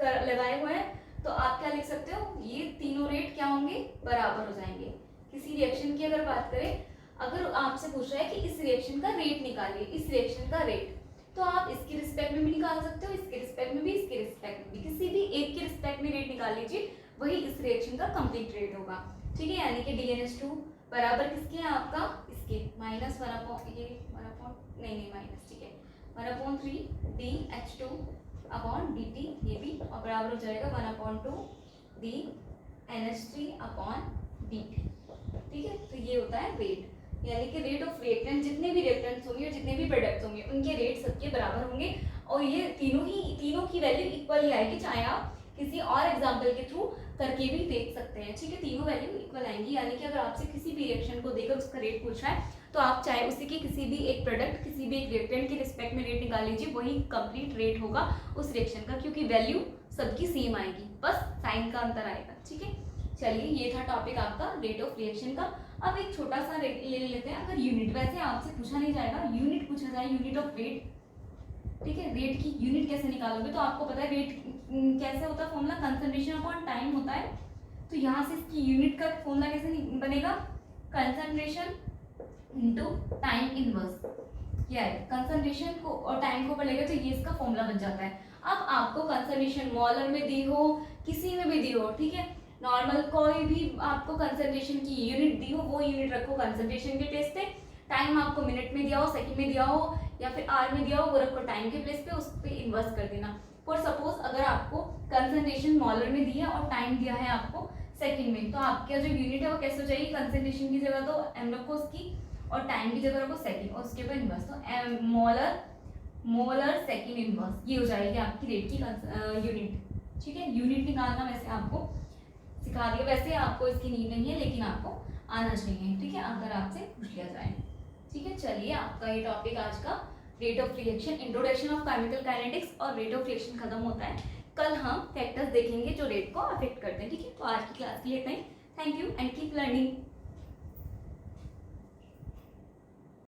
लगाए हुए हैं तो आप क्या लिख सकते हो, ये तीनों रेट क्या होंगे, बराबर हो जाएंगे। किसी रिएक्शन की अगर बात करें, अगर आपसे पूछ रहा है कि इस रिएक्शन का रेट निकालिए, इस रिएक्शन का रेट, तो आप इसके रिस्पेक्ट में भी निकाल सकते हो, इसके रिस्पेक्ट में भी, इसके रिस्पेक्ट में भी, किसी भी एक के रिस्पेक्ट में रेट निकाल लीजिए, वही इस रिएक्शन का कंप्लीट रेट होगा, ठीक है। यानी कि DNH2 बराबर किसके हैं आपका, इसके माइनस 1/, ये 1/, नहीं माइनस, ठीक है, 1/3 DH2/dt, ये भी, और बराबर हो जाएगा 1/2 DNH3/dt, ठीक है। तो ये होता है रेट, यानी कि रेट ऑफ रिएक्टेंट, जितने भी रिएक्टेंट्स होंगे और जितने भी प्रोडक्ट्स होंगे उनके रेट सबके बराबर होंगे, और ये तीनों की वैल्यू इक्वल ही आएगी, चाहे आप किसी और एग्जांपल के थ्रू करके भी देख सकते हैं, ठीक है, तीनों वैल्यू इक्वल आएंगी। यानी कि अगर आपसे किसी भी रिएक्शन को देकर उसका रेट पूछ रहा है तो आप चाहे उसी के किसी भी एक प्रोडक्ट, किसी भी एक रिएक्टेंट के रिस्पेक्ट में रेट निकाल लीजिए, वही कंप्लीट रेट होगा उस रिएक्शन का, क्योंकि वैल्यू सबकी सेम आएगी, बस साइन का अंतर आएगा, ठीक है। चलिए ये था टॉपिक आपका रेट ऑफ रिएक्शन का। अब एक छोटा सा ले लेते हैं, अगर यूनिट, वैसे आपसे पूछा नहीं जाएगा, यूनिट पूछा जाए, यूनिट ऑफ रेट, ठीक है, रेट की यूनिट कैसे निकालोगे, तो आपको पता है रेट कैसे होता है, फॉर्मूला कंसंट्रेशन अपॉन टाइम होता है, तो यहाँ से इसकी यूनिट का फॉर्मूला कैसे बनेगा, कंसंट्रेशन इनटू टाइम इनवर्स, क्या है, कंसंट्रेशन को और टाइम को बढ़ेगा तो ये इसका फॉर्मूला बन जाता है। अब आपको कंसंट्रेशन मॉलर में दी हो, किसी में भी दी हो, ठीक है, नॉर्मल कोई भी आपको कंसंट्रेशन की यूनिट दी हो, वो यूनिट रखो कंसंट्रेशन के प्लेस पे, टाइम आपको मिनट में दिया हो, सेकंड में दिया हो, या फिर आर में दिया हो, वो रखो टाइम के प्लेस पे, उस पर इन्वर्स कर देना। फॉर सपोज अगर आपको कंसंट्रेशन मॉलर में दिया और टाइम दिया है आपको सेकंड में, तो आपका जो यूनिट है वो कैसे हो जाएगी, कंसंट्रेशन की जगह तो एम रखो उसकी, और टाइम की जगह रखो सेकंड, और उसके ऊपर इन्वर्स, तो मोलर सेकेंड इनवर्स, ये हो जाएगी आपकी रेट की यूनिट। ठीक है, यूनिट निकालना वैसे आपको सिखा दिया, वैसे आपको इसकी नीड नहीं है लेकिन आपको आना चाहिए। ठीक है, अगर आपसे पूछ लिया जाए। ठीक है, चलिए आपका ये टॉपिक आज का rate of reaction, introduction of chemical kinetics और रेट ऑफ रिएक्शन खत्म होता है। कल हम फैक्टर्स देखेंगे जो रेट को अफेक्ट करते हैं। ठीक है, तो आज की क्लास के लिए इतना ही। Thank you and keep learning.